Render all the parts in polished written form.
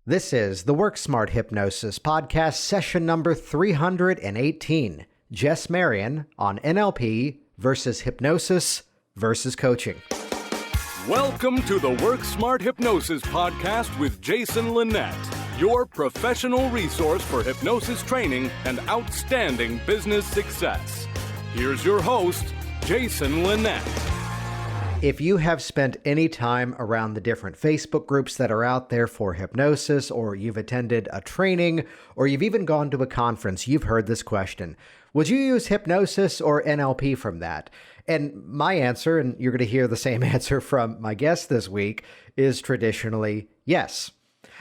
This is the Work Smart Hypnosis podcast, session number 318. Jess Marion on NLP versus hypnosis versus coaching. Welcome to the Work Smart Hypnosis podcast with Jason Linett, your professional resource for hypnosis training and outstanding business success. Here's your host, Jason Linett. If you have spent any time around the different Facebook groups that are out there for hypnosis, or you've attended a training, or you've even gone to a conference, you've heard this question. Would you use hypnosis or NLP from that? And my answer, and you're going to hear the same answer from my guest this week, is traditionally yes.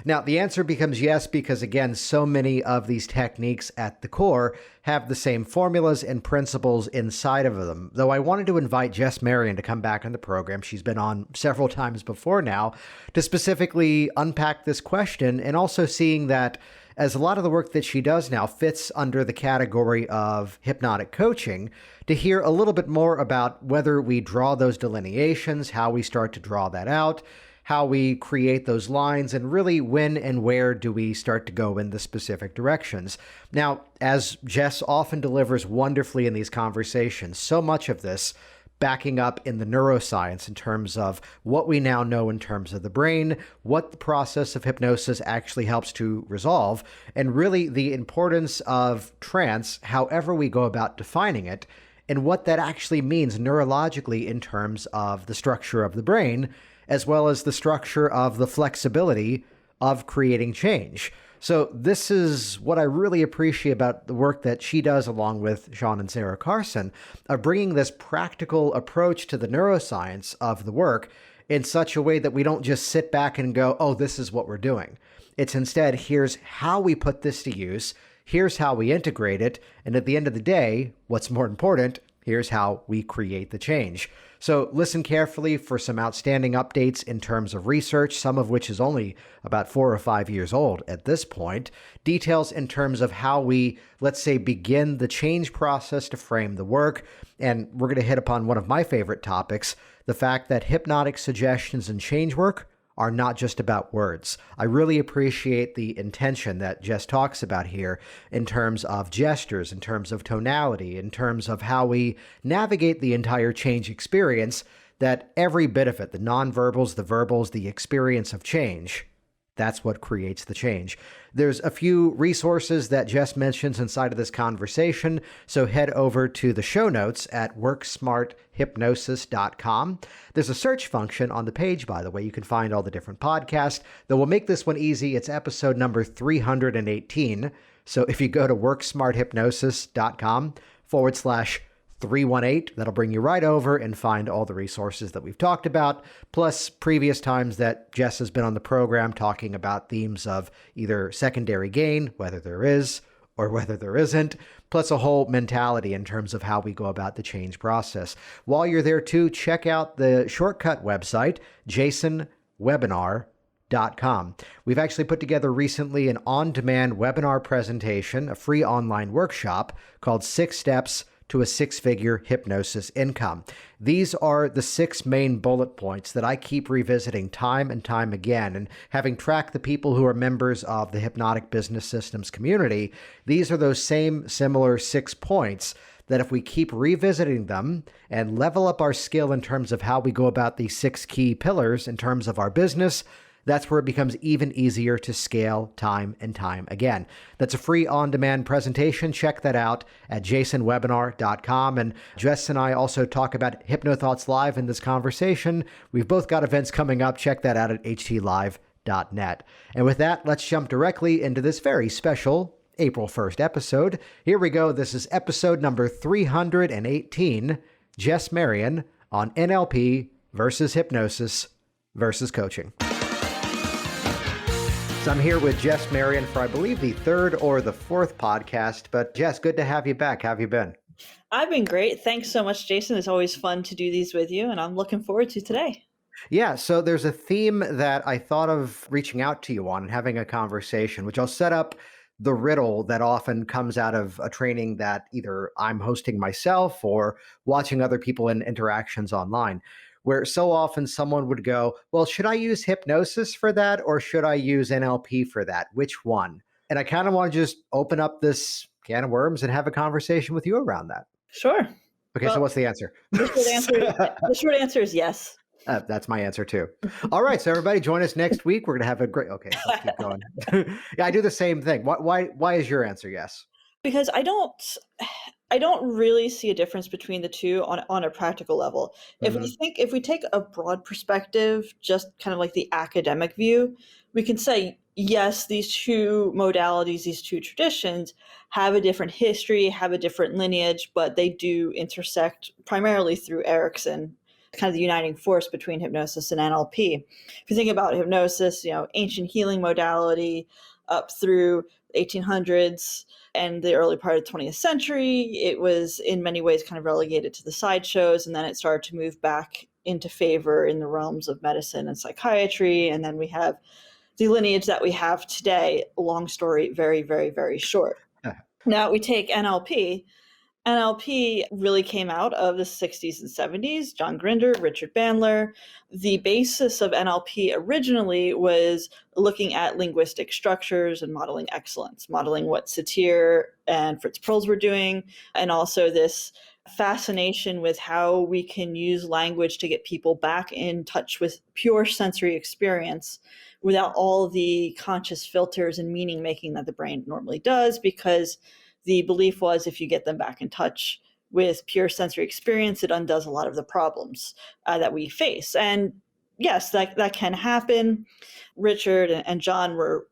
Now, the answer becomes yes because, again, so many of these techniques at the core have the same formulas and principles inside of them. Though I wanted to invite Jess Marion to come back on the program. She's been on several times before now to specifically unpack this question, and also seeing that as a lot of the work that she does now fits under the category of hypnotic coaching, to hear a little bit more about whether we draw those delineations, how we start to draw that out, how we create those lines, and really when and where do we start to go in the specific directions. Now, as Jess often delivers wonderfully in these conversations, so much of this backing up in the neuroscience in terms of what we now know in terms of the brain, what the process of hypnosis actually helps to resolve, and really the importance of trance, however we go about defining it, and what that actually means neurologically in terms of the structure of the brain, as well as the structure of the flexibility of creating change. So this is what I really appreciate about the work that she does along with Sean and Sarah Carson, of bringing this practical approach to the neuroscience of the work in such a way that we don't just sit back and go, oh, this is what we're doing. It's instead, here's how we put this to use, here's how we integrate it, and at the end of the day, what's more important, here's how we create the change. So listen carefully for some outstanding updates in terms of research, some of which is only about 4 or 5 years old at this point. Details in terms of how we, let's say, begin the change process to frame the work. And we're going to hit upon one of my favorite topics, the fact that hypnotic suggestions and change work are not just about words. I really appreciate the intention that Jess talks about here in terms of gestures, in terms of tonality, in terms of how we navigate the entire change experience, that every bit of it, the nonverbals, the verbals, the experience of change, that's what creates the change. There's a few resources that Jess mentions inside of this conversation, so head over to the show notes at worksmarthypnosis.com. There's a search function on the page, by the way. You can find all the different podcasts. Though we'll make this one easy. It's episode number 318. So if you go to worksmarthypnosis.com/318. That'll bring you right over and find all the resources that we've talked about, plus previous times that Jess has been on the program talking about themes of either secondary gain, whether there is or whether there isn't, plus a whole mentality in terms of how we go about the change process. While you're there too, check out the shortcut website, jasonwebinar.com. We've actually put together recently an on-demand webinar presentation, a free online workshop called 6 Steps to a 6-Figure Hypnosis Income. These are the 6 main bullet points that I keep revisiting time and time again. And having tracked the people who are members of the Hypnotic Business Systems community, these are those same similar 6 points that if we keep revisiting them and level up our skill in terms of how we go about these 6 key pillars in terms of our business, that's where it becomes even easier to scale time and time again. That's a free on-demand presentation. Check that out at jasonwebinar.com. And Jess and I also talk about HypnoThoughts Live in this conversation. We've both got events coming up. Check that out at htlive.net. And with that, let's jump directly into this very special April 1st episode. Here we go. This is episode number 318, Jess Marion on NLP versus hypnosis versus coaching. So I'm here with Jess Marion for, I believe, the 3rd or the 4th podcast. But Jess, good to have you back. How have you been? I've been great. Thanks so much, Jason. It's always fun to do these with you, and I'm looking forward to today. Yeah, so there's a theme that I thought of reaching out to you on and having a conversation, which I'll set up the riddle that often comes out of a training that either I'm hosting myself or watching other people in interactions online. where so often someone would go, well, should I use hypnosis for that or should I use NLP for that? Which one? And I kind of want to just open up this can of worms and have a conversation with you around that. Sure. Okay, Well, so what's the answer? the short answer is yes. That's my answer too. All right, so everybody join us next week. We're going to have a great, okay, let's keep going. Yeah, I do the same thing. Why is your answer yes? Because I don't really see a difference between the two on a practical level. If we take a broad perspective, just kind of like the academic view, we can say, yes, these two modalities, these two traditions have a different history, have a different lineage, but they do intersect primarily through Erickson, kind of the uniting force between hypnosis and NLP. If you think about hypnosis, ancient healing modality up through the 1800s and the early part of the 20th century, it was in many ways kind of relegated to the sideshows, and then it started to move back into favor in the realms of medicine and psychiatry, and then we have the lineage that we have today. Long story, very, very, very short. Now we take NLP. NLP really came out of the 60s and 70s. John Grinder, Richard Bandler. The basis of NLP originally was looking at linguistic structures and modeling excellence, modeling what Satir and Fritz Perls were doing, and also this fascination with how we can use language to get people back in touch with pure sensory experience without all the conscious filters and meaning making that the brain normally does, because the belief was if you get them back in touch with pure sensory experience, it undoes a lot of the problems that we face. And yes, that can happen. Richard and John were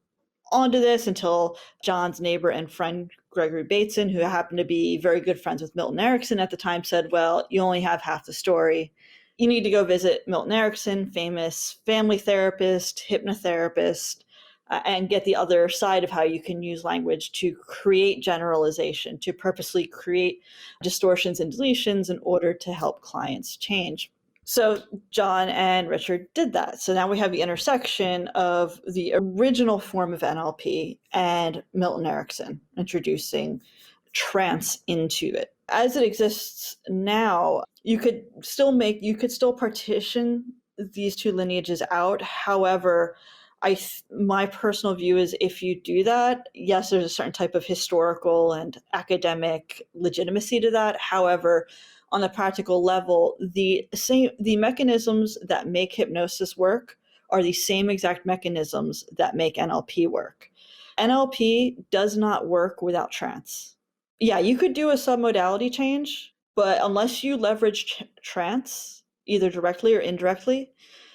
onto this until John's neighbor and friend, Gregory Bateson, who happened to be very good friends with Milton Erickson at the time, said, well, you only have half the story. You need to go visit Milton Erickson, famous family therapist, hypnotherapist, and get the other side of how you can use language to create generalization, to purposely create distortions and deletions in order to help clients change. So John and Richard did that. So now we have the intersection of the original form of NLP and Milton Erickson introducing trance into it. As it exists now, you could still partition these two lineages out. However, my personal view is if you do that, yes, there's a certain type of historical and academic legitimacy to that. However, on the practical level, the mechanisms that make hypnosis work are the same exact mechanisms that make NLP work. NLP does not work without trance. Yeah, you could do a submodality change, but unless you leverage trance, either directly or indirectly,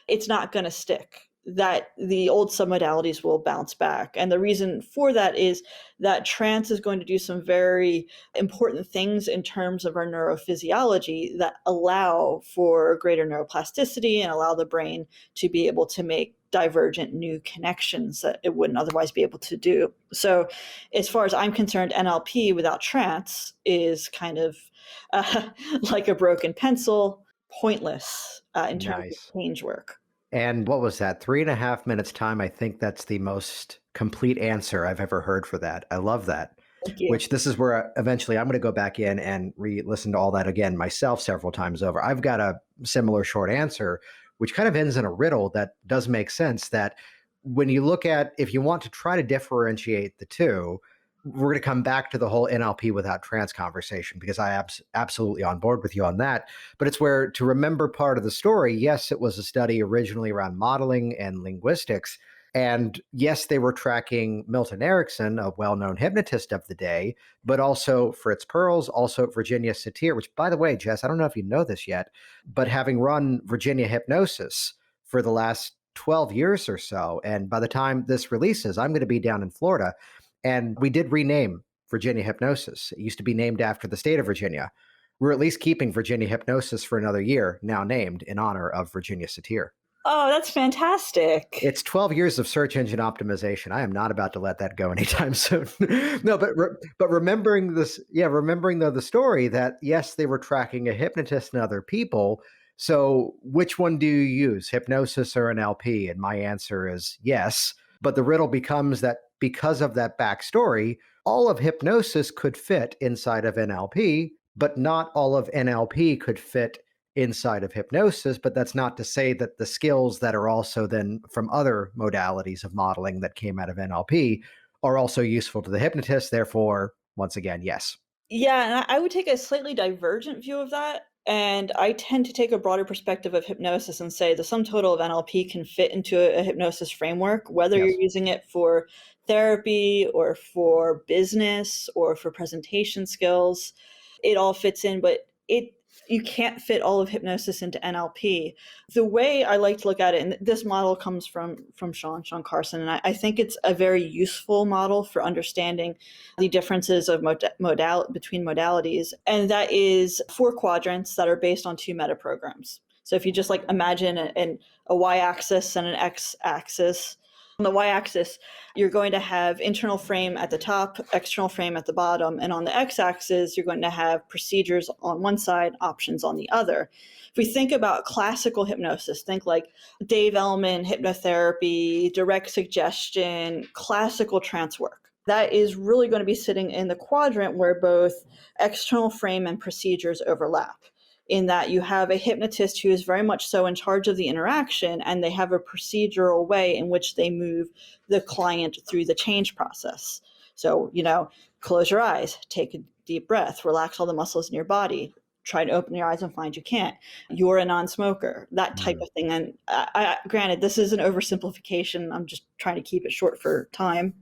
it's not going to stick. That the old submodalities will bounce back. And the reason for that is that trance is going to do some very important things in terms of our neurophysiology that allow for greater neuroplasticity and allow the brain to be able to make divergent new connections that it wouldn't otherwise be able to do. So as far as I'm concerned, NLP without trance is kind of like a broken pencil, pointless in terms of change work. And what was that? 3.5 minutes time. I think that's the most complete answer I've ever heard for that. I love that. Which this is where eventually I'm going to go back in and re-listen to all that again myself several times over. I've got a similar short answer, which kind of ends in a riddle that does make sense, that when you look at, if you want to try to differentiate the two, we're going to come back to the whole NLP without trance conversation, because I absolutely on board with you on that. But it's where, to remember part of the story, yes, it was a study originally around modeling and linguistics. And yes, they were tracking Milton Erickson, a well-known hypnotist of the day, but also Fritz Perls, also Virginia Satir, which, by the way, Jess, I don't know if you know this yet, but having run Virginia Hypnosis for the last 12 years or so, and by the time this releases, I'm going to be down in Florida. And we did rename Virginia Hypnosis. It used to be named after the state of Virginia. We're at least keeping Virginia Hypnosis for another year, now named in honor of Virginia Satir. Oh, that's fantastic. It's 12 years of search engine optimization. I am not about to let that go anytime soon. No, but remembering this, remembering the story that, yes, they were tracking a hypnotist and other people. So which one do you use, hypnosis or NLP? And my answer is yes. But the riddle becomes that because of that backstory, all of hypnosis could fit inside of NLP, but not all of NLP could fit inside of hypnosis, but that's not to say that the skills that are also then from other modalities of modeling that came out of NLP are also useful to the hypnotist. Therefore, once again, yes. Yeah, and I would take a slightly divergent view of that. And I tend to take a broader perspective of hypnosis and say the sum total of NLP can fit into a hypnosis framework, whether Yes. you're using it for therapy or for business or for presentation skills. It all fits in, but you can't fit all of hypnosis into NLP. The way I like to look at it, and this model comes from Sean Carson, and I think it's a very useful model for understanding the differences of between modalities, and that is 4 quadrants that are based on 2 meta programs. So if you just like imagine a y-axis and an x-axis, on the y-axis, you're going to have internal frame at the top, external frame at the bottom, and on the x-axis, you're going to have procedures on one side, options on the other. If we think about classical hypnosis, think like Dave Ellman, hypnotherapy, direct suggestion, classical trance work. That is really going to be sitting in the quadrant where both external frame and procedures overlap, in that you have a hypnotist who is very much so in charge of the interaction, and they have a procedural way in which they move the client through the change process. So, close your eyes, take a deep breath, relax all the muscles in your body, try to open your eyes and find you can't. You're a non-smoker, that type of thing. And granted, this is an oversimplification. I'm just trying to keep it short for time.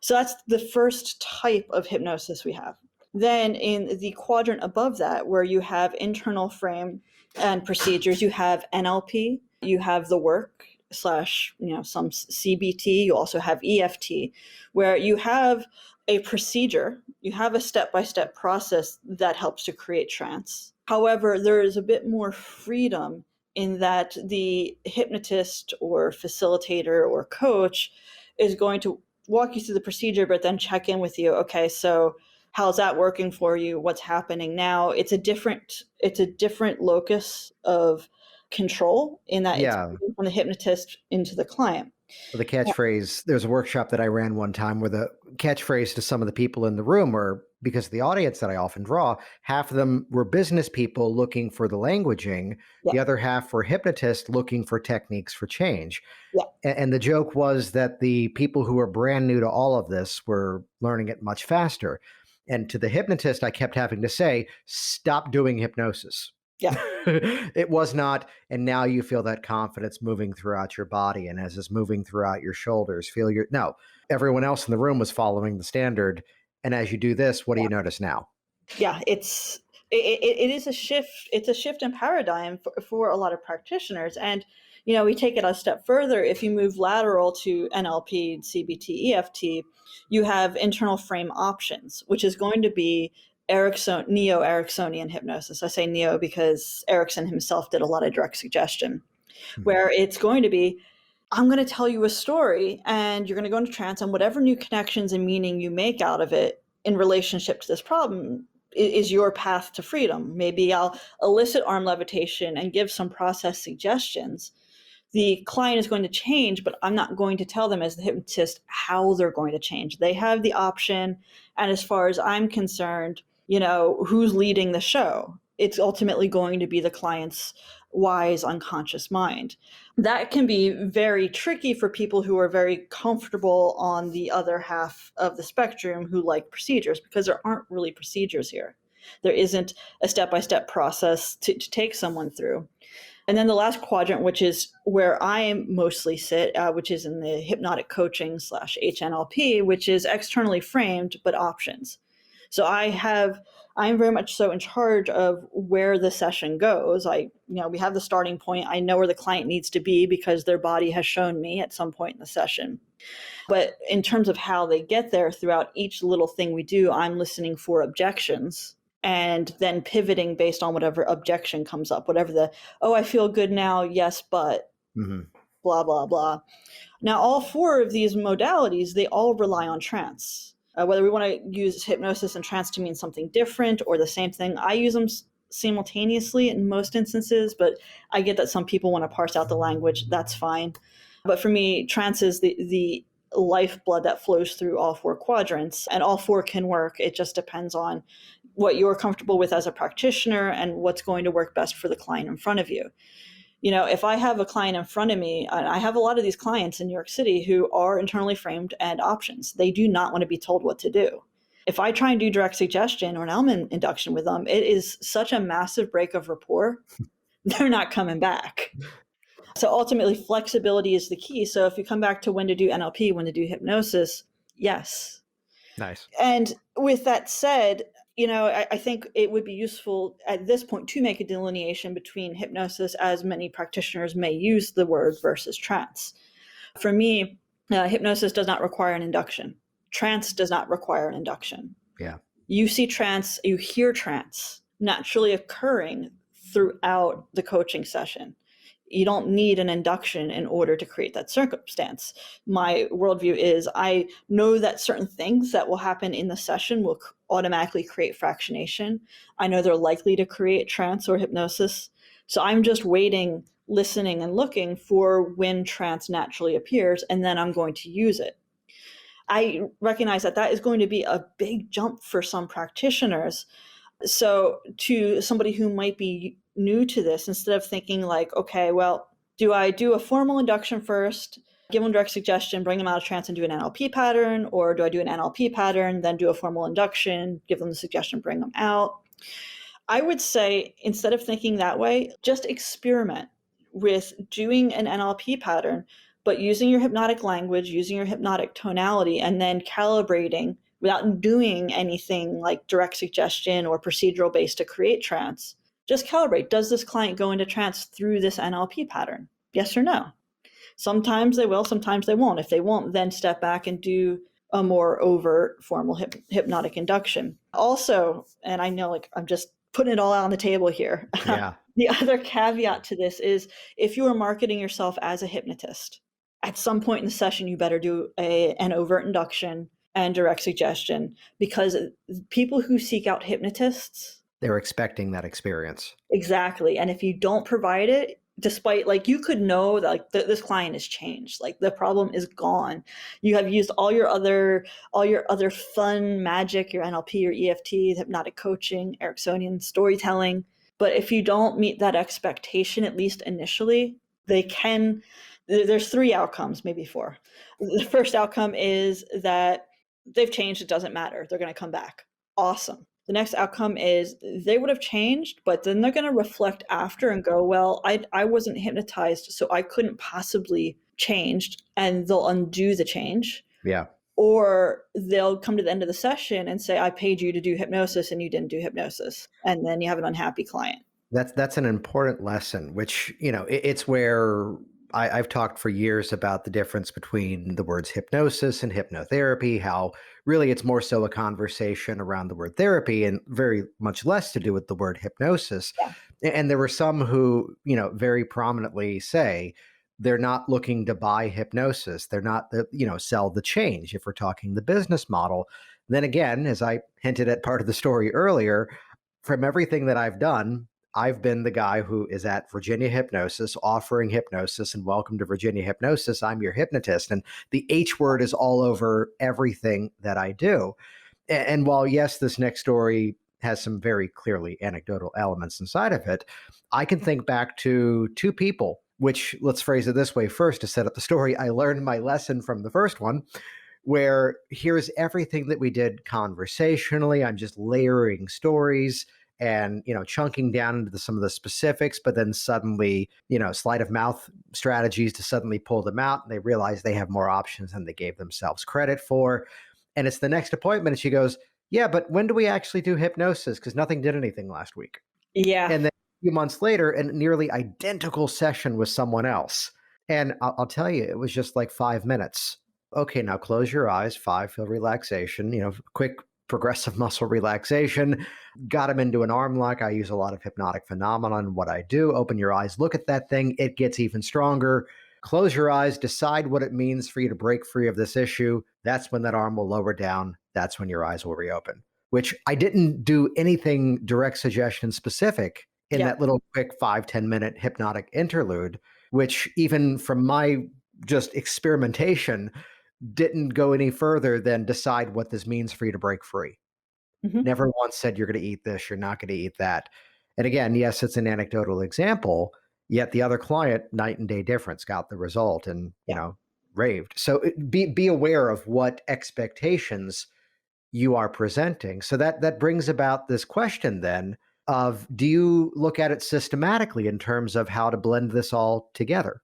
So that's the first type of hypnosis we have. Then in the quadrant above that, where you have internal frame and procedures, you have NLP, you have the work / some CBT, you also have EFT, where you have a procedure, you have a step-by-step process that helps to create trance. However, there is a bit more freedom in that the hypnotist or facilitator or coach is going to walk you through the procedure, but then check in with you. Okay, so how's that working for you? What's happening now? It's a different locus of control in that it's from the hypnotist into the client. The catchphrase, there's a workshop that I ran one time where the catchphrase to some of the people in the room were, because of the audience that I often draw, half of them were business people looking for the languaging. Yeah. The other half were hypnotists looking for techniques for change. Yeah. And the joke was that the people who were brand new to all of this were learning it much faster. And to the hypnotist, I kept having to say, stop doing hypnosis. Yeah. It was not, and now you feel that confidence moving throughout your body, and as it's moving throughout your shoulders, no, everyone else in the room was following the standard. And as you do this, what do you notice now? Yeah, it is a shift. It's a shift in paradigm for a lot of practitioners. And, we take it a step further. If you move lateral to NLP, CBT, EFT, you have internal frame options, which is going to be neo-Ericksonian hypnosis. I say neo because Erickson himself did a lot of direct suggestion, where it's going to be, I'm going to tell you a story and you're going to go into trance, and whatever new connections and meaning you make out of it in relationship to this problem is your path to freedom. Maybe I'll elicit arm levitation and give some process suggestions. The client is going to change, but I'm not going to tell them as the hypnotist how they're going to change. They have the option. And as far as I'm concerned, who's leading the show? It's ultimately going to be the client's wise, unconscious mind. That can be very tricky for people who are very comfortable on the other half of the spectrum who like procedures, because there aren't really procedures here. There isn't a step-by-step process to take someone through. And then the last quadrant, which is where I mostly sit, which is in the hypnotic coaching / HNLP, which is externally framed, but options. So I'm very much so in charge of where the session goes. We have the starting point. I know where the client needs to be because their body has shown me at some point in the session. But in terms of how they get there throughout each little thing we do, I'm listening for objections and then pivoting based on whatever objection comes up, whatever I feel good now, yes, but blah, blah, blah. Now, all 4 of these modalities, they all rely on trance. Whether we want to use hypnosis and trance to mean something different or the same thing, I use them simultaneously in most instances, but I get that some people want to parse out the language. That's fine. But for me, trance is the lifeblood that flows through all 4 quadrants, and all 4 can work. It just depends on what you're comfortable with as a practitioner and what's going to work best for the client in front of you. If I have a client in front of me, and I have a lot of these clients in New York City who are internally framed and options, they do not want to be told what to do. If I try and do direct suggestion or an element induction with them, it is such a massive break of rapport. They're not coming back. So ultimately, flexibility is the key. So if you come back to when to do NLP, when to do hypnosis, yes. Nice. And with that said, I think it would be useful at this point to make a delineation between hypnosis, as many practitioners may use the word, versus trance. For me, hypnosis does not require an induction. Trance does not require an induction. Yeah. You see trance, you hear trance naturally occurring throughout the coaching session. You don't need an induction in order to create that circumstance. My worldview is I know that certain things that will happen in the session will automatically create fractionation. I know they're likely to create trance or hypnosis. So I'm just waiting, listening, and looking for when trance naturally appears, and then I'm going to use it. I recognize that that is going to be a big jump for some practitioners. So to somebody who might be new to this, instead of thinking like, okay, well, do I do a formal induction first, give them direct suggestion, bring them out of trance and do an NLP pattern, or do I do an NLP pattern, then do a formal induction, give them the suggestion, bring them out? I would say instead of thinking that way, just experiment with doing an NLP pattern, but using your hypnotic language, using your hypnotic tonality, and then calibrating without doing anything like direct suggestion or procedural based to create trance. Just calibrate. Does this client go into trance through this NLP pattern? Yes or no? Sometimes they will, sometimes they won't. If they won't, then step back and do a more overt formal hypnotic induction. Also, and I know like I'm just putting it all out on the table here. Yeah. The other caveat to this is if you are marketing yourself as a hypnotist, at some point in the session, you better do an overt induction and direct suggestion, because people who seek out hypnotists, They're expecting that experience. exactly. And if you don't provide it, despite like you could know that like this client has changed, like the problem is gone. You have used all your other fun magic, your NLP, your EFT, hypnotic coaching, Ericksonian storytelling. But if you don't meet that expectation, at least initially, there's 3 outcomes, maybe 4. The first outcome is that they've changed, it doesn't matter, they're going to come back. Awesome. The next outcome is they would have changed, but then they're going to reflect after and go, well, I wasn't hypnotized, so I couldn't possibly change, and they'll undo the change. Yeah. Or they'll come to the end of the session and say, I paid you to do hypnosis and you didn't do hypnosis. And then you have an unhappy client. That's an important lesson, which, it's where I've talked for years about the difference between the words hypnosis and hypnotherapy, how really it's more so a conversation around the word therapy and very much less to do with the word hypnosis. Yeah. And there were some who, very prominently say they're not looking to buy hypnosis. They're not, sell the change. If we're talking the business model, then again, as I hinted at part of the story earlier, from everything that I've done, I've been the guy who is at Virginia Hypnosis offering hypnosis, and welcome to Virginia Hypnosis. I'm your hypnotist. And the H word is all over everything that I do. And while, yes, this next story has some very clearly anecdotal elements inside of it, I can think back to 2 people, which, let's phrase it this way first to set up the story. I learned my lesson from the first one, where here's everything that we did conversationally. I'm just layering stories and, chunking down into some of the specifics, but then suddenly, sleight of mouth strategies to suddenly pull them out. And they realize they have more options than they gave themselves credit for. And it's the next appointment. And she goes, yeah, but when do we actually do hypnosis? Because nothing did anything last week. Yeah. And then a few months later, a nearly identical session with someone else. And I'll tell you, it was just like 5 minutes. Okay, now close your eyes. 5, feel relaxation, quick progressive muscle relaxation, got him into an arm lock. I use a lot of hypnotic phenomenon. What I do, open your eyes, look at that thing. It gets even stronger. Close your eyes, decide what it means for you to break free of this issue. That's when that arm will lower down. That's when your eyes will reopen, which I didn't do anything direct suggestion specific in that little quick 5-10 minute hypnotic interlude, which even from my just experimentation didn't go any further than decide what this means for you to break free. Never once said you're going to eat this, you're not going to eat that. And again, yes, it's an anecdotal example, yet the other client, night and day difference, got the result and, Yeah. raved. So be aware of what expectations you are presenting. So that brings about this question then of, do you look at it systematically in terms of how to blend this all together?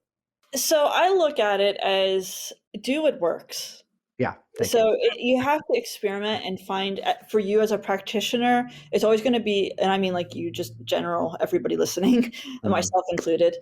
So I look at it as do what works. Yeah, thank you. So you have to experiment and find for you as a practitioner, it's always going to be, and I mean like you, just general, everybody listening, and Mhm. myself included,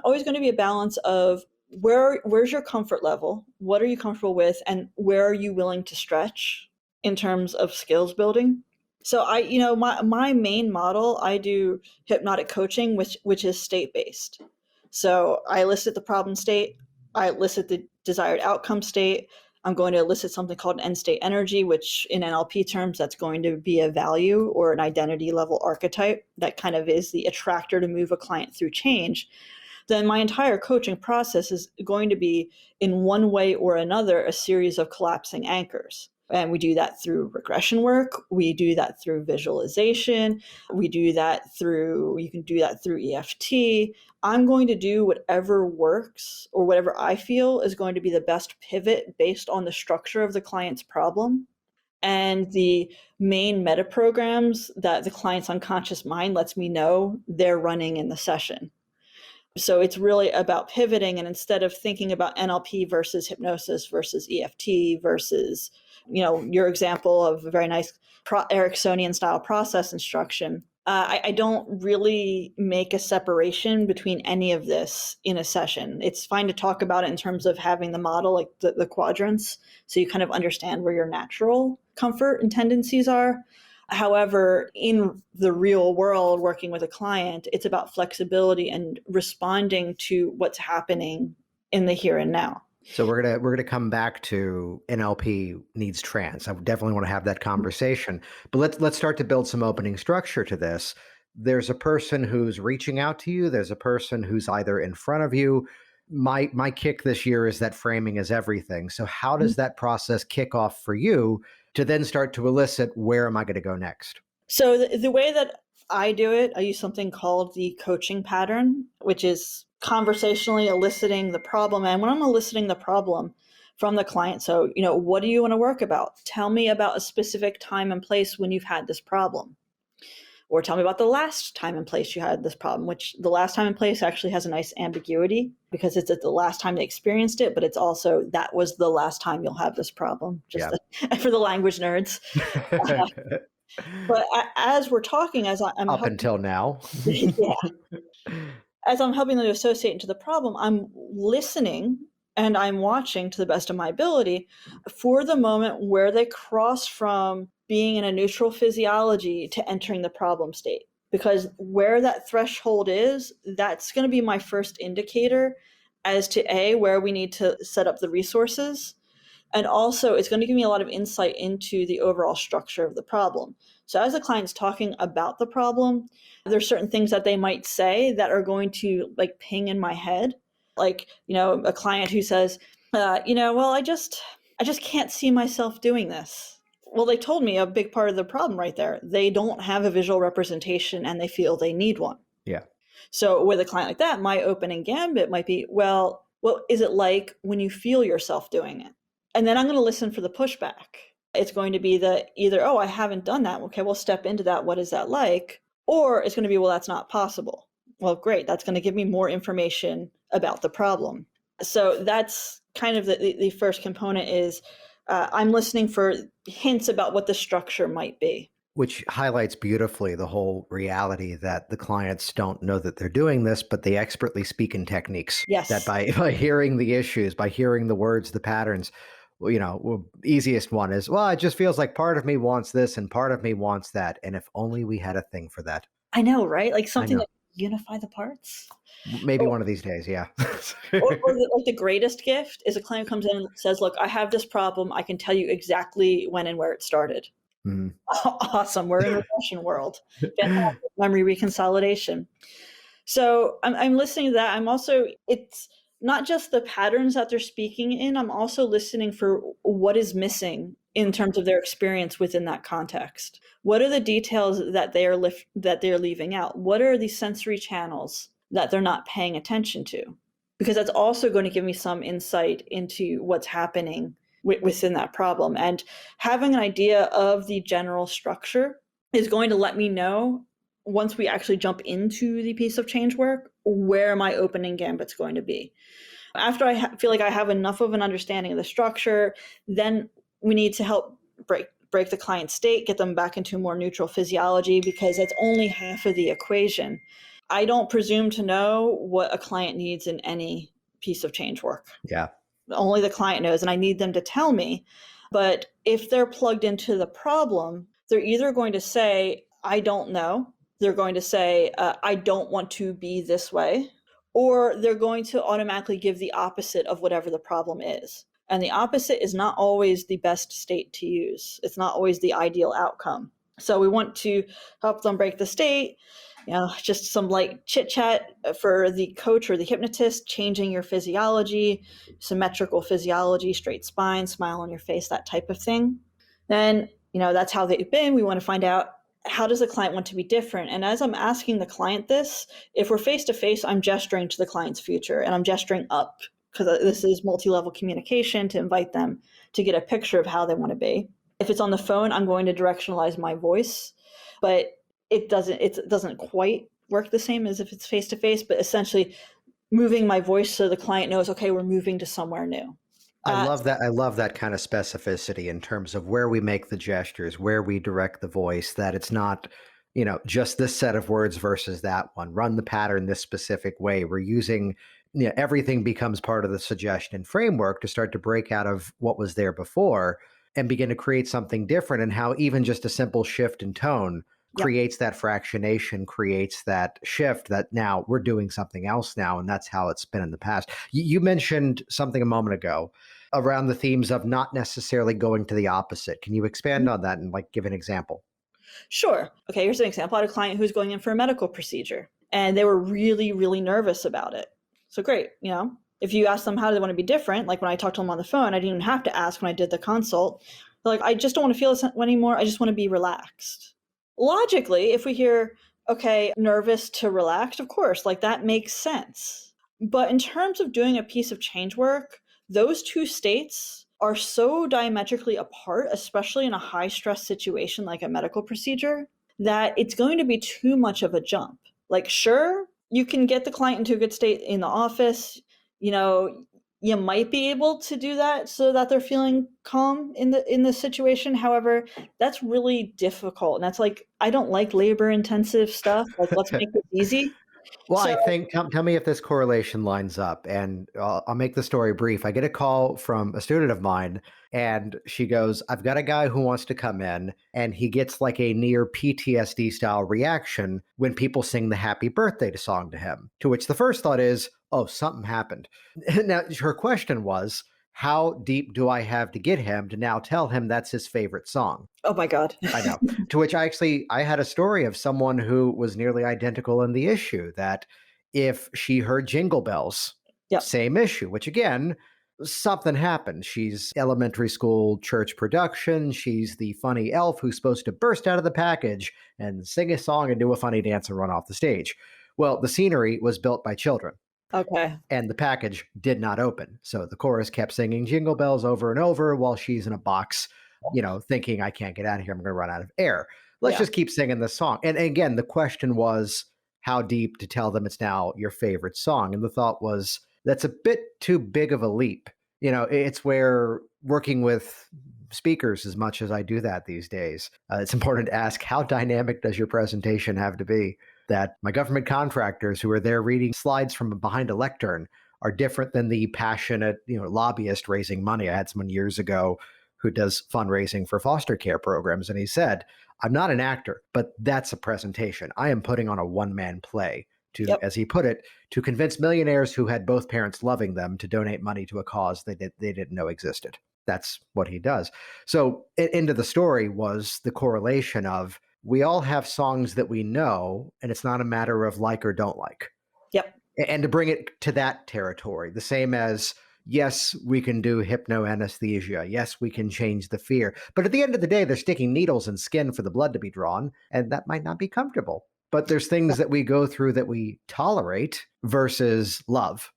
always going to be a balance of where's your comfort level, what are you comfortable with, and where are you willing to stretch in terms of skills building. So my main model, I do hypnotic coaching, which is state based. So I elicit the problem state, I elicit the desired outcome state. I'm going to elicit something called an end state energy, which in NLP terms, that's going to be a value or an identity level archetype that kind of is the attractor to move a client through change. Then my entire coaching process is going to be, in one way or another, a series of collapsing anchors. And we do that through regression work. We do that through visualization. You can do that through EFT. I'm going to do whatever works or whatever I feel is going to be the best pivot based on the structure of the client's problem and the main meta programs that the client's unconscious mind lets me know they're running in the session. So it's really about pivoting, and instead of thinking about NLP versus hypnosis versus EFT versus, your example of a very nice Ericksonian style process instruction, I don't really make a separation between any of this in a session. It's fine to talk about it in terms of having the model, like the quadrants, so you kind of understand where your natural comfort and tendencies are. However, in the real world, working with a client, it's about flexibility and responding to what's happening in the here and now. So we're gonna come back to NLP needs trance. I definitely want to have that conversation. But let's start to build some opening structure to this. There's a person who's reaching out to you. There's a person who's either in front of you. My kick this year is that framing is everything. So how does that process kick off for you to then start to elicit, where am I going to go next? So the way that I do it, I use something called the coaching pattern, which is conversationally eliciting the problem. And when I'm eliciting the problem from the client, so, what do you want to work about? Tell me about a specific time and place when you've had this problem. Or tell me about the last time and place you had this problem, which the last time and place actually has a nice ambiguity because it's at the last time they experienced it, but it's also that was the last time you'll have this problem, just for the language nerds. But as we're talking, I'm Up helping, until now. yeah, as I'm helping them to associate into the problem, I'm listening and I'm watching to the best of my ability for the moment where they cross from being in a neutral physiology to entering the problem state. Because where that threshold is, that's going to be my first indicator as to where we need to set up the resources. And also, it's going to give me a lot of insight into the overall structure of the problem. So as the client's talking about the problem, there's certain things that they might say that are going to ping in my head. Like, a client who says, well, I just can't see myself doing this. Well, they told me a big part of the problem right there. They don't have a visual representation and they feel they need one. Yeah. So with a client like that, my opening gambit might be, well, what is it like when you feel yourself doing it? And then I'm going to listen for the pushback. It's going to be either, I haven't done that. Okay, we'll step into that. What is that like? Or it's going to be, well, that's not possible. Well, great. That's going to give me more information about the problem. So that's kind of the first component is I'm listening for hints about what the structure might be. Which highlights beautifully the whole reality that the clients don't know that they're doing this, but they expertly speak in techniques. Yes. That by hearing the issues, by hearing the words, the patterns, easiest one is, well, it just feels like part of me wants this and part of me wants that. And if only we had a thing for that. I know, right? Like something that unify the parts. Maybe one of these days, yeah. or the greatest gift is a client comes in and says, look, I have this problem. I can tell you exactly when and where it started. Mm-hmm. Awesome. We're in a regression world. Fantastic. Memory reconsolidation. So I'm listening to that. It's not just the patterns that they're speaking in. I'm also listening for what is missing in terms of their experience within that context? What are the details that they're leaving out? What are the sensory channels that they're not paying attention to? Because that's also going to give me some insight into what's happening within that problem. And having an idea of the general structure is going to let me know, once we actually jump into the piece of change work, where my opening gambit's going to be. After I feel like I have enough of an understanding of the structure, then we need to help break the client's state, get them back into more neutral physiology, because that's only half of the equation. I don't presume to know what a client needs in any piece of change work. Yeah. Only the client knows, and I need them to tell me. But if they're plugged into the problem, they're either going to say, I don't know. They're going to say, I don't want to be this way. Or they're going to automatically give the opposite of whatever the problem is. And the opposite is not always the best state to use. It's not always the ideal outcome. So we want to help them break the state. Just some light chit chat for the coach or the hypnotist, changing your physiology, symmetrical physiology, straight spine, smile on your face, that type of thing. Then, that's how they've been. We want to find out, how does the client want to be different? And as I'm asking the client this, if we're face to face, I'm gesturing to the client's future, and I'm gesturing up, because this is multi-level communication, to invite them to get a picture of how they want to be. If it's on the phone, I'm going to directionalize my voice, but it doesn't quite work the same as if it's face to face, but essentially moving my voice so the client knows, okay, we're moving to somewhere new. I love that. I love that kind of specificity in terms of where we make the gestures, where we direct the voice, that it's not, just this set of words versus that one. Run the pattern this specific way. We're using, everything becomes part of the suggestion framework to start to break out of what was there before and begin to create something different, and how even just a simple shift in tone creates that fractionation, creates that shift that now we're doing something else now. And that's how it's been in the past. You mentioned something a moment ago around the themes of not necessarily going to the opposite. Can you expand on that and give an example? Sure. Okay, here's an example. I had a client who's going in for a medical procedure, and they were really, really nervous about it. So great. If you ask them how do they want to be different, like when I talked to them on the phone, I didn't even have to ask when I did the consult. They're like, I just don't want to feel this anymore. I just want to be relaxed. Logically, if we hear, okay, nervous to relaxed, of course, that makes sense. But in terms of doing a piece of change work, those two states are so diametrically apart, especially in a high stress situation like a medical procedure, that it's going to be too much of a jump. Sure, you can get the client into a good state in the office. You might be able to do that so that they're feeling calm in the situation. However, that's really difficult. And that's I don't like labor intensive stuff. Let's make it easy. Well, I think, tell me if this correlation lines up, and I'll make the story brief. I get a call from a student of mine, and she goes, I've got a guy who wants to come in, and he gets a near PTSD style reaction when people sing the happy birthday song to him, to which the first thought is, oh, something happened. Now, her question was, how deep do I have to get him to now tell him that's his favorite song? Oh my God. I know. To which I had a story of someone who was nearly identical in the issue, that if she heard Jingle Bells, same issue, which again, something happened. She's elementary school church production. She's the funny elf who's supposed to burst out of the package and sing a song and do a funny dance and run off the stage. Well, the scenery was built by children. Okay. And the package did not open. So the chorus kept singing Jingle Bells over and over while she's in a box, thinking, I can't get out of here. I'm going to run out of air. Let's just keep singing this song. And again, the question was how deep to tell them it's now your favorite song. And the thought was, that's a bit too big of a leap. It's where working with speakers, as much as I do that these days, it's important to ask, how dynamic does your presentation have to be? That my government contractors who are there reading slides from behind a lectern are different than the passionate, lobbyist raising money. I had someone years ago who does fundraising for foster care programs, and he said, I'm not an actor, but that's a presentation. I am putting on a one-man play to, as he put it, to convince millionaires who had both parents loving them to donate money to a cause they didn't know existed. That's what he does. So into the story was the correlation of, we all have songs that we know, and it's not a matter of like or don't like. Yep. And to bring it to that territory, the same as yes, we can do hypnoanesthesia. Yes, we can change the fear. But at the end of the day, they're sticking needles in skin for the blood to be drawn, and that might not be comfortable. But there's things that we go through that we tolerate versus love.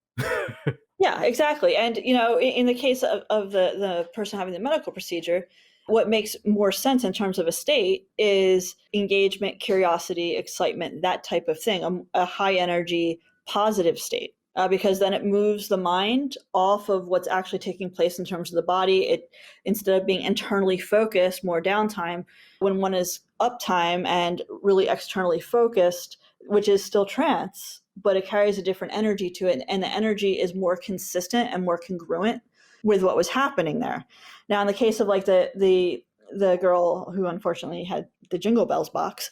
Yeah, exactly. And, in the case of the person having the medical procedure, what makes more sense in terms of a state is engagement, curiosity, excitement, that type of thing, a high energy, positive state. Because then it moves the mind off of what's actually taking place in terms of the body. Instead of being internally focused, more downtime, when one is uptime and really externally focused, which is still trance, but it carries a different energy to it. And the energy is more consistent and more congruent with what was happening there. Now, in the case of like the girl who unfortunately had the Jingle Bells box,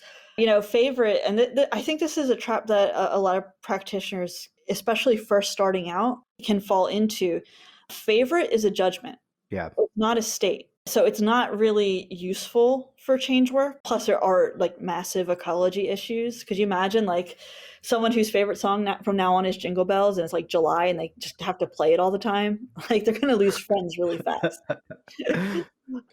favorite, and I think this is a trap that a lot of practitioners, especially first starting out, can fall into. Favorite is a judgment. Yeah. It's not a state. So it's not really useful for change work. Plus there are like massive ecology issues. Could you imagine like someone whose favorite song from now on is Jingle Bells and it's like July and they just have to play it all the time? Like they're going to lose friends really fast.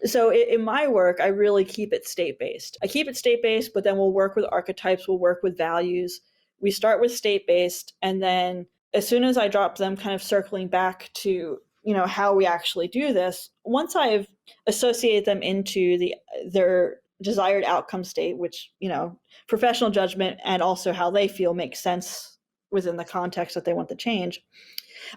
So in my work, I really keep it state-based. I keep it state-based, but then we'll work with archetypes, we'll work with values. We start with state-based, and then as soon as I drop them kind of circling back to, how we actually do this, once I've associated them into their desired outcome state, which, professional judgment and also how they feel makes sense within the context that they want the change.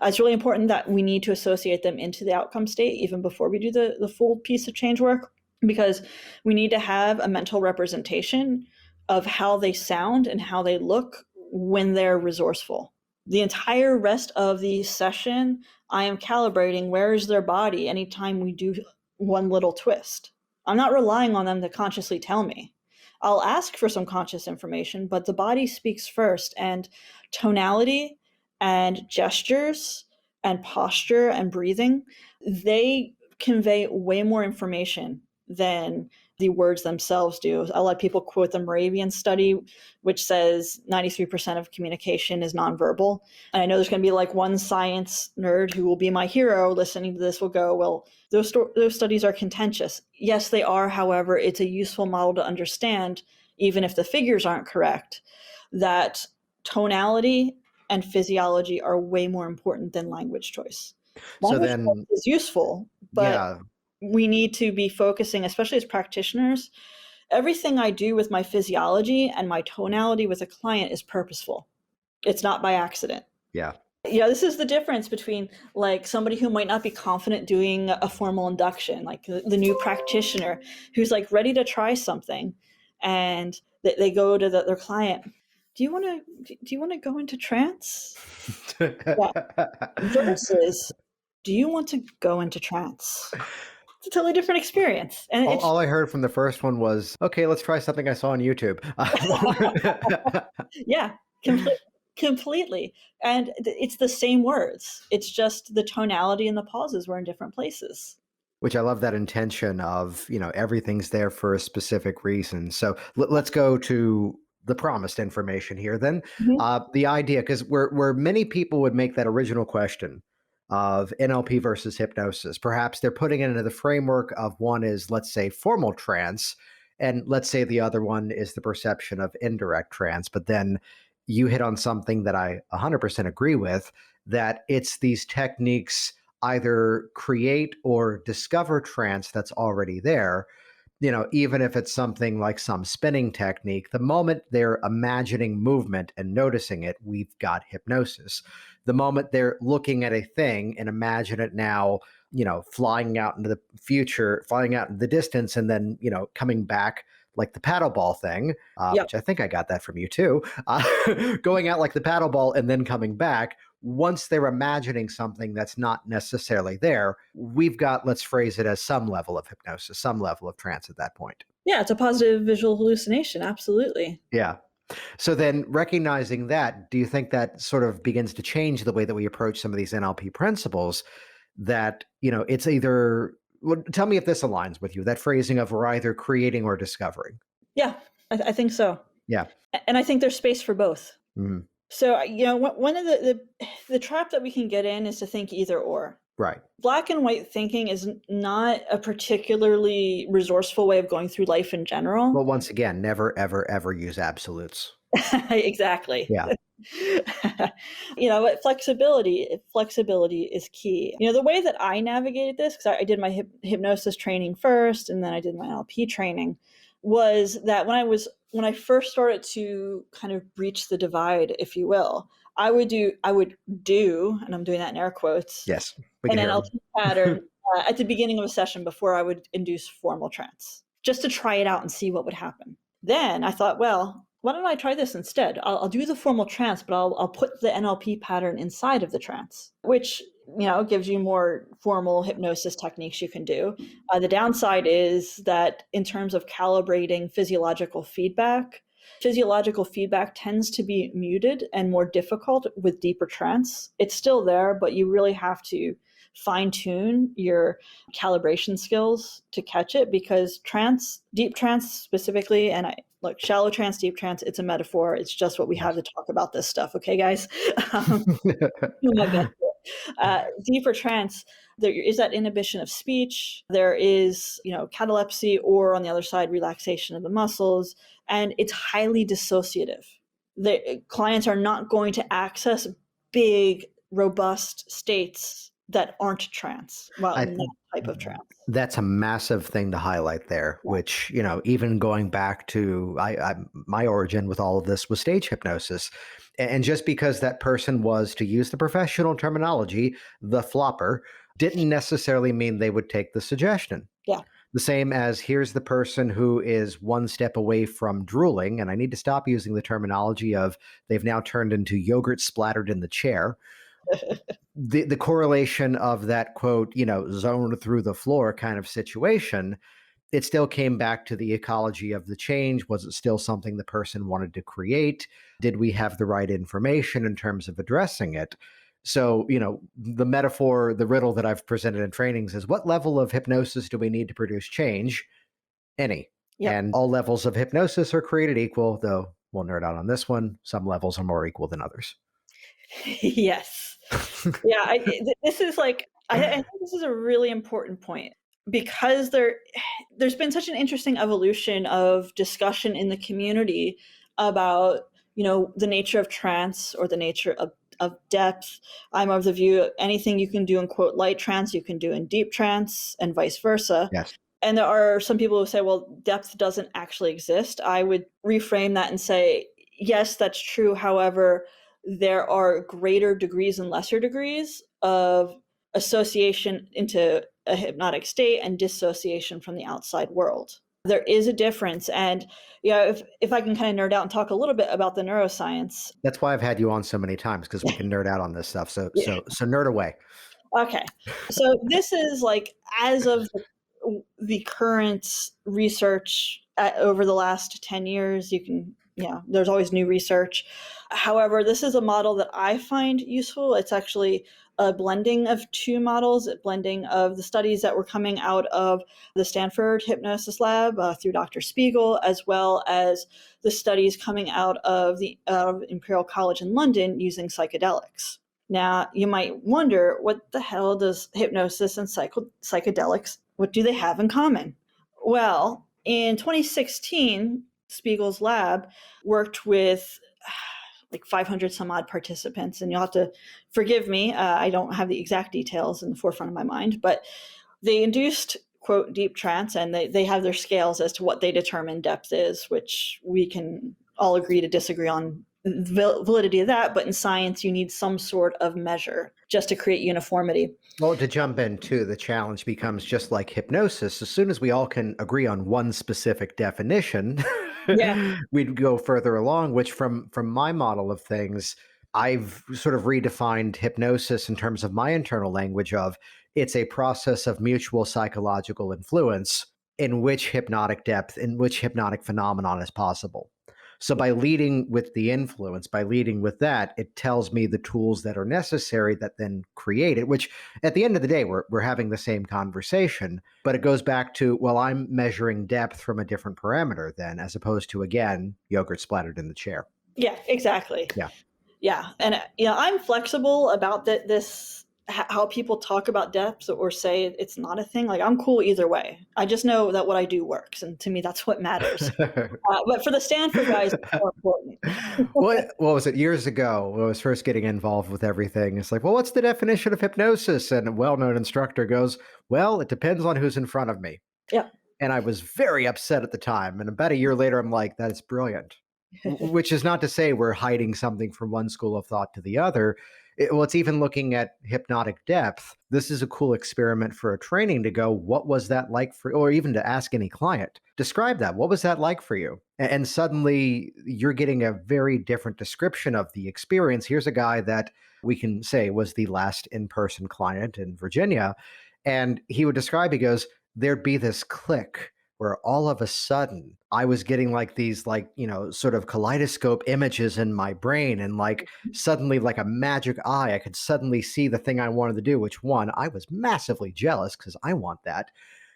It's really important that we need to associate them into the outcome state even before we do the full piece of change work, because we need to have a mental representation of how they sound and how they look when they're resourceful. The entire rest of the session, I am calibrating where is their body anytime we do one little twist. I'm not relying on them to consciously tell me. I'll ask for some conscious information, but the body speaks first, and tonality and gestures and posture and breathing, they convey way more information than the words themselves do. A lot of people quote the Moravian study, which says 93% of communication is nonverbal. And I know there's going to be like one science nerd who will be my hero listening to this will go, well, those studies are contentious. Yes, they are. However, it's a useful model to understand, even if the figures aren't correct, that tonality and physiology are way more important than language choice. Language choice is useful, but we need to be focusing, especially as practitioners, everything I do with my physiology and my tonality with a client is purposeful. It's not by accident. Yeah. This is the difference between like somebody who might not be confident doing a formal induction, like the new practitioner who's like ready to try something, and they go to their client. Do you want to go into trance? Versus, do you want to go into trance? It's a totally different experience. And all I heard from the first one was, okay, let's try something I saw on YouTube. Yeah, completely. And it's the same words. It's just the tonality and the pauses were in different places. Which I love that intention of, everything's there for a specific reason. So let's go to the promised information here then. Mm-hmm. The idea, because where many people would make that original question of NLP versus hypnosis, perhaps they're putting it into the framework of one is, let's say, formal trance, and let's say the other one is the perception of indirect trance. But then you hit on something that I 100% agree with, that it's these techniques either create or discover trance that's already there. Even if it's something like some spinning technique, the moment they're imagining movement and noticing it, we've got hypnosis. The moment they're looking at a thing and imagine it now, flying out into the future, flying out into the distance, and then, coming back like the paddleball thing, which I think I got that from you too, going out like the paddleball and then coming back. Once they're imagining something that's not necessarily there, we've got, let's phrase it as some level of hypnosis, some level of trance at that point. Yeah, it's a positive visual hallucination. Absolutely. Yeah. So then recognizing that, do you think that sort of begins to change the way that we approach some of these NLP principles, that, it's either, well, tell me if this aligns with you, that phrasing of we're either creating or discovering? Yeah, I think so. Yeah. And I think there's space for both. Mm-hmm. So, one of the trap that we can get in is to think either or. Right. Black and white thinking is not a particularly resourceful way of going through life in general. Well, once again, never, ever, ever use absolutes. Exactly. Yeah. But flexibility is key. The way that I navigated this, because I did my hypnosis training first, and then I did my NLP training, was that when I first started to kind of breach the divide, if you will, I would do, and I'm doing that in air quotes, Yes. We an can hear NLP them. pattern at the beginning of a session before I would induce formal trance, just to try it out and see what would happen. Then I thought, well, why don't I try this instead? I'll do the formal trance, but I'll put the NLP pattern inside of the trance, which gives you more formal hypnosis techniques you can do. The downside is that in terms of calibrating physiological feedback tends to be muted and more difficult with deeper trance. It's still there, but you really have to fine tune your calibration skills to catch it, because deep trance specifically, and shallow trance, deep trance, it's a metaphor. It's just what we have to talk about this stuff. Okay, guys? Deeper trance, there is that inhibition of speech. There is, catalepsy, or on the other side, relaxation of the muscles, and it's highly dissociative. The clients are not going to access big, robust states that aren't trance, in that type of trance. That's a massive thing to highlight there, which, even going back to my origin with all of this was stage hypnosis. And just because that person was, to use the professional terminology, the flopper, didn't necessarily mean they would take the suggestion. Yeah. The same as, here's the person who is one step away from drooling, and I need to stop using the terminology of they've now turned into yogurt splattered in the chair. The correlation of that quote, zoned through the floor kind of situation, it still came back to the ecology of the change. Was it still something the person wanted to create? Did we have the right information in terms of addressing it? So, the metaphor, the riddle that I've presented in trainings is, what level of hypnosis do we need to produce change? Any. Yep. And all levels of hypnosis are created equal, though we'll nerd out on this one. Some levels are more equal than others. Yes. Yeah. This is I think this is a really important point, because there's been such an interesting evolution of discussion in the community about, the nature of trance, or the nature of depth. I'm of the view anything you can do in quote light trance, you can do in deep trance, and vice versa. Yes. And there are some people who say, well, depth doesn't actually exist. I would reframe that and say, yes, that's true. However, there are greater degrees and lesser degrees of association into a hypnotic state and dissociation from the outside world. There is a difference. And if I can kind of nerd out and talk a little bit about the neuroscience. That's why I've had you on so many times, because we can nerd out on this stuff. So nerd away. Okay. So this is as of the current research over the last 10 years, there's always new research. However, this is a model that I find useful. It's actually a blending of two models, a blending of the studies that were coming out of the Stanford Hypnosis Lab through Dr. Spiegel, as well as the studies coming out of the Imperial College in London using psychedelics. Now, you might wonder, what the hell does hypnosis and psychedelics, what do they have in common? Well, in 2016, Spiegel's lab worked with 500 some odd participants, and you'll have to forgive me, I don't have the exact details in the forefront of my mind, but they induced, quote, deep trance, and they have their scales as to what they determine depth is, which we can all agree to disagree on the validity of that, but in science you need some sort of measure just to create uniformity. Well, to jump in too, the challenge becomes just like hypnosis. As soon as we all can agree on one specific definition, we'd go further along, which from my model of things, I've sort of redefined hypnosis in terms of my internal language of, it's a process of mutual psychological influence in which hypnotic depth, in which hypnotic phenomenon is possible. So by leading with the influence, by leading with that, it tells me the tools that are necessary that then create it, which at the end of the day, we're having the same conversation, but it goes back to, well, I'm measuring depth from a different parameter then, as opposed to, again, yogurt splattered in the chair. Yeah, exactly. Yeah. Yeah. And, I'm flexible about how people talk about depth or say it's not a thing. Like, I'm cool either way. I just know that what I do works. And to me, that's what matters. But for the Stanford guys, it's more important. What was it, years ago when I was first getting involved with everything? It's like, well, what's the definition of hypnosis? And a well-known instructor goes, well, it depends on who's in front of me. Yeah. And I was very upset at the time. And about a year later, I'm like, that's brilliant. Which is not to say we're hiding something from one school of thought to the other. It's even looking at hypnotic depth. This is a cool experiment for a training to go, what was that like for, or even to ask any client, describe that. What was that like for you? And suddenly you're getting a very different description of the experience. Here's a guy that we can say was the last in-person client in Virginia. And he would describe, he goes, there'd be this click where all of a sudden I was getting like these, sort of kaleidoscope images in my brain. And like suddenly, like a magic eye, I could suddenly see the thing I wanted to do, which one, I was massively jealous because I want that.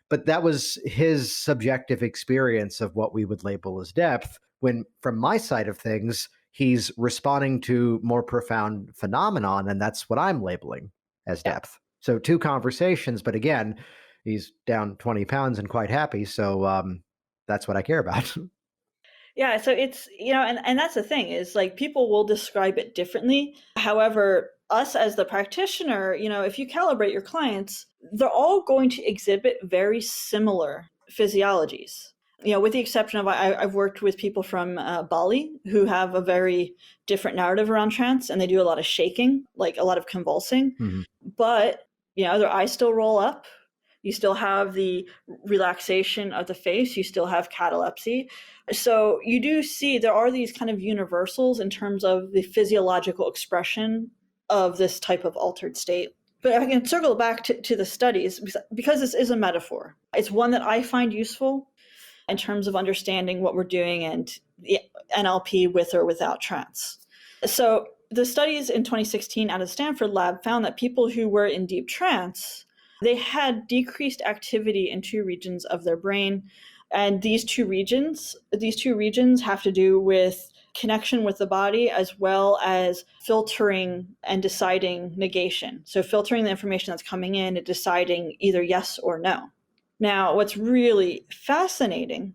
But that was his subjective experience of what we would label as depth. When from my side of things, he's responding to more profound phenomenon. And that's what I'm labeling as depth. So two conversations, but again, he's down 20 pounds and quite happy. So that's what I care about. Yeah. So it's, and that's the thing is like people will describe it differently. However, us as the practitioner, if you calibrate your clients, they're all going to exhibit very similar physiologies. With the exception of I've worked with people from Bali who have a very different narrative around trance, and they do a lot of shaking, like a lot of convulsing. Mm-hmm. But, their eyes still roll up. You still have the relaxation of the face. You still have catalepsy. So you do see there are these kind of universals in terms of the physiological expression of this type of altered state. But I can circle back to the studies because this is a metaphor. It's one that I find useful in terms of understanding what we're doing and the NLP with or without trance. So the studies in 2016 out of Stanford lab found that people who were in deep trance, they had decreased activity in two regions of their brain. And these two regions have to do with connection with the body as well as filtering and deciding negation. So filtering the information that's coming in and deciding either yes or no. Now, what's really fascinating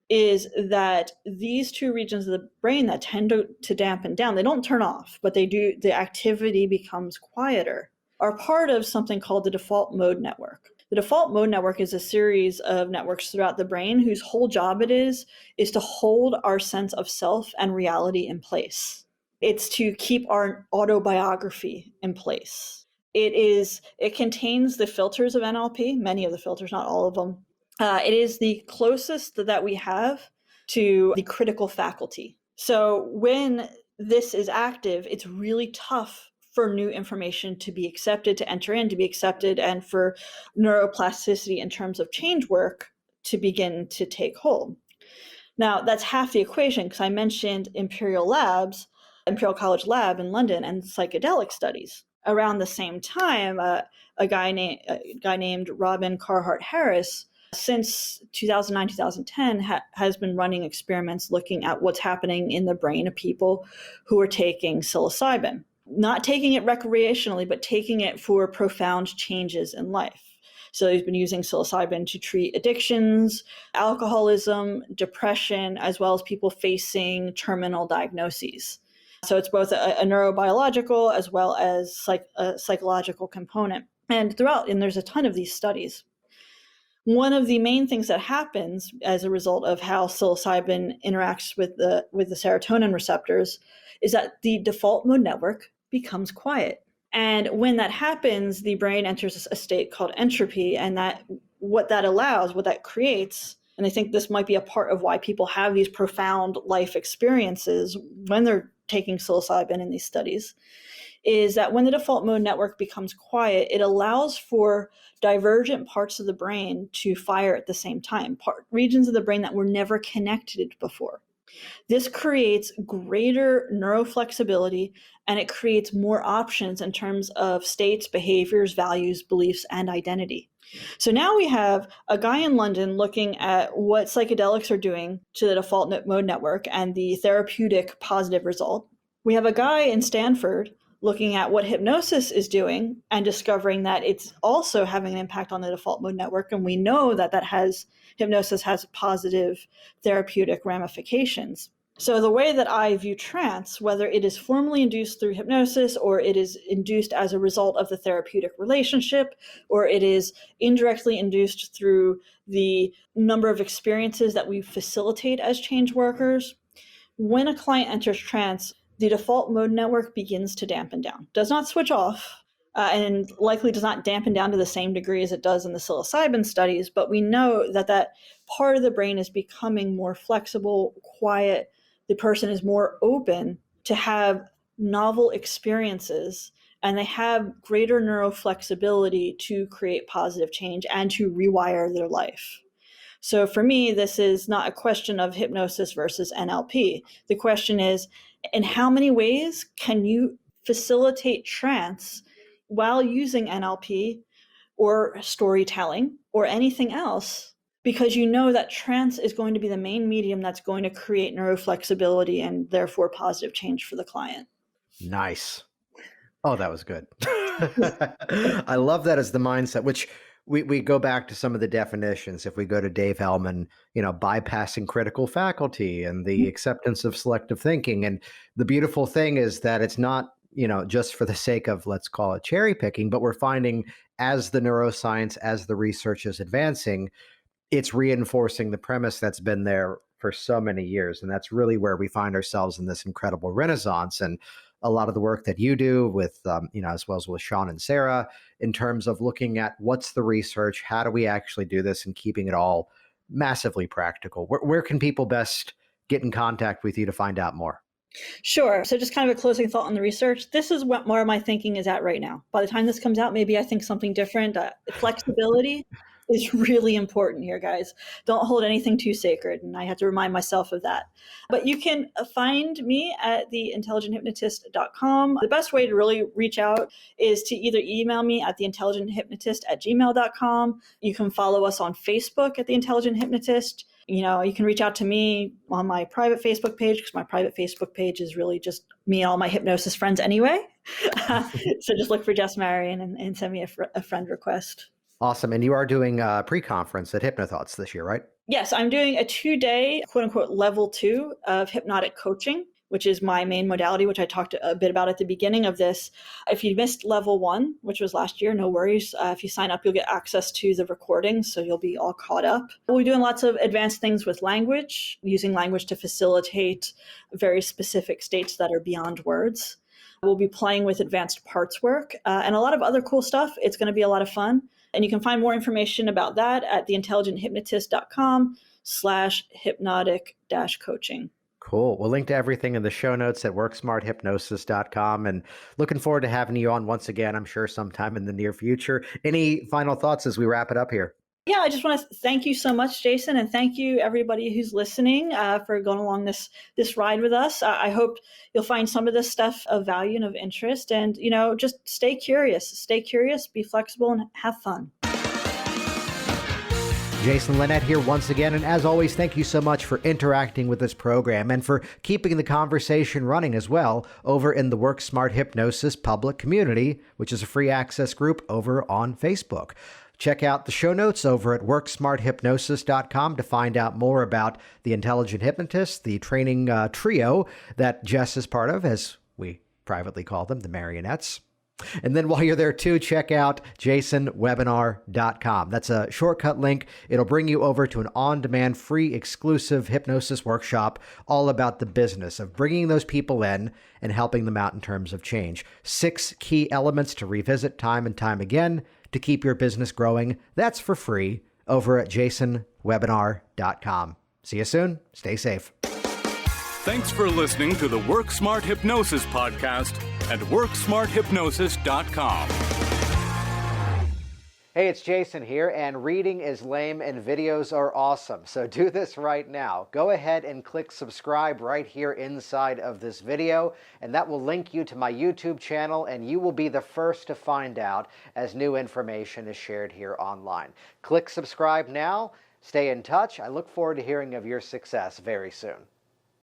is that these two regions of the brain that tend to dampen down, they don't turn off, but they do, the activity becomes quieter, are part of something called the default mode network. The default mode network is a series of networks throughout the brain whose whole job it is to hold our sense of self and reality in place. It's to keep our autobiography in place. It contains the filters of NLP, many of the filters, not all of them. It is the closest that we have to the critical faculty. So when this is active, it's really tough for new information to be accepted, to enter in, to be accepted, and for neuroplasticity in terms of change work to begin to take hold. Now, that's half the equation, because I mentioned Imperial College Lab in London and psychedelic studies. Around the same time, a guy named Robin Carhart Harris, since 2009, 2010, has been running experiments looking at what's happening in the brain of people who are taking psilocybin. Not taking it recreationally, but taking it for profound changes in life. So he's been using psilocybin to treat addictions, alcoholism, depression, as well as people facing terminal diagnoses. So it's both a neurobiological as well as a psychological component. And there's a ton of these studies. One of the main things that happens as a result of how psilocybin interacts with the serotonin receptors is that the default mode network becomes quiet. And when that happens, the brain enters a state called entropy, and what that creates, and I think this might be a part of why people have these profound life experiences when they're taking psilocybin in these studies, is that when the default mode network becomes quiet, it allows for divergent parts of the brain to fire at the same time, regions of the brain that were never connected before. This creates greater neuroflexibility, and it creates more options in terms of states, behaviors, values, beliefs, and identity. So now we have a guy in London looking at what psychedelics are doing to the default mode network and the therapeutic positive result. We have a guy in Stanford looking at what hypnosis is doing and discovering that it's also having an impact on the default mode network. And we know that hypnosis has positive therapeutic ramifications. So the way that I view trance, whether it is formally induced through hypnosis or it is induced as a result of the therapeutic relationship, or it is indirectly induced through the number of experiences that we facilitate as change workers, when a client enters trance, the default mode network begins to dampen down. Does not switch off, and likely does not dampen down to the same degree as it does in the psilocybin studies, but we know that part of the brain is becoming more flexible, quiet. The person is more open to have novel experiences, and they have greater neuroflexibility to create positive change and to rewire their life. So for me, this is not a question of hypnosis versus NLP. The question is, in how many ways can you facilitate trance while using NLP or storytelling or anything else? Because you know that trance is going to be the main medium that's going to create neuroflexibility and therefore positive change for the client. Nice. Oh, that was good. I love that as the mindset, which we go back to some of the definitions. If we go to Dave Hellman, bypassing critical faculty and the acceptance of selective thinking. And the beautiful thing is that it's not, just for the sake of, let's call it cherry picking, but we're finding as the neuroscience, as the research is advancing, it's reinforcing the premise that's been there for so many years. And that's really where we find ourselves in this incredible renaissance. And a lot of the work that you do with, as well as with Sean and Sarah, in terms of looking at what's the research, how do we actually do this, and keeping it all massively practical. Where can people best get in contact with you to find out more? Sure. So just kind of a closing thought on the research. This is what more of my thinking is at right now. By the time this comes out, maybe I think something different. Flexibility is really important here, guys. Don't hold anything too sacred. And I have to remind myself of that. But you can find me at theintelligenthypnotist.com. The best way to really reach out is to either email me at theintelligenthypnotist@gmail.com. You can follow us on Facebook at The Intelligent Hypnotist. You can reach out to me on my private Facebook page, because my private Facebook page is really just me and all my hypnosis friends anyway. So just look for Jess Marion and send me a friend request. Awesome. And you are doing a pre-conference at HypnoThoughts this year, right? Yes, I'm doing a 2-day, quote unquote, level 2 of hypnotic coaching, which is my main modality, which I talked a bit about at the beginning of this. If you missed level 1, which was last year, no worries. If you sign up, you'll get access to the recordings, so you'll be all caught up. We're doing lots of advanced things with language, using language to facilitate very specific states that are beyond words. We'll be playing with advanced parts work and a lot of other cool stuff. It's going to be a lot of fun. And you can find more information about that at theintelligenthypnotist.com/hypnotic-coaching. Cool. We'll link to everything in the show notes at worksmarthypnosis.com. And looking forward to having you on once again, I'm sure sometime in the near future. Any final thoughts as we wrap it up here? Yeah, I just want to thank you so much, Jason, and thank you everybody who's listening for going along this ride with us. I hope you'll find some of this stuff of value and of interest, and just stay curious, be flexible, and have fun. Jason Linett here once again, and as always, thank you so much for interacting with this program and for keeping the conversation running as well over in the Work Smart Hypnosis public community, which is a free access group over on Facebook. Check out the show notes over at worksmarthypnosis.com to find out more about the Intelligent Hypnotist, the training trio that Jess is part of, as we privately call them, the Marionettes. And then while you're there too, check out jasonwebinar.com. That's a shortcut link. It'll bring you over to an on-demand, free, exclusive hypnosis workshop all about the business of bringing those people in and helping them out in terms of change. 6 key elements to revisit time and time again to keep your business growing. That's for free over at jasonwebinar.com. See you soon. Stay safe. Thanks for listening to the Work Smart Hypnosis podcast at worksmarthypnosis.com. Hey, it's Jason here, and reading is lame and videos are awesome. So do this right now. Go ahead and click subscribe right here inside of this video, and that will link you to my YouTube channel, and you will be the first to find out as new information is shared here online. Click subscribe now. Stay in touch. I look forward to hearing of your success very soon.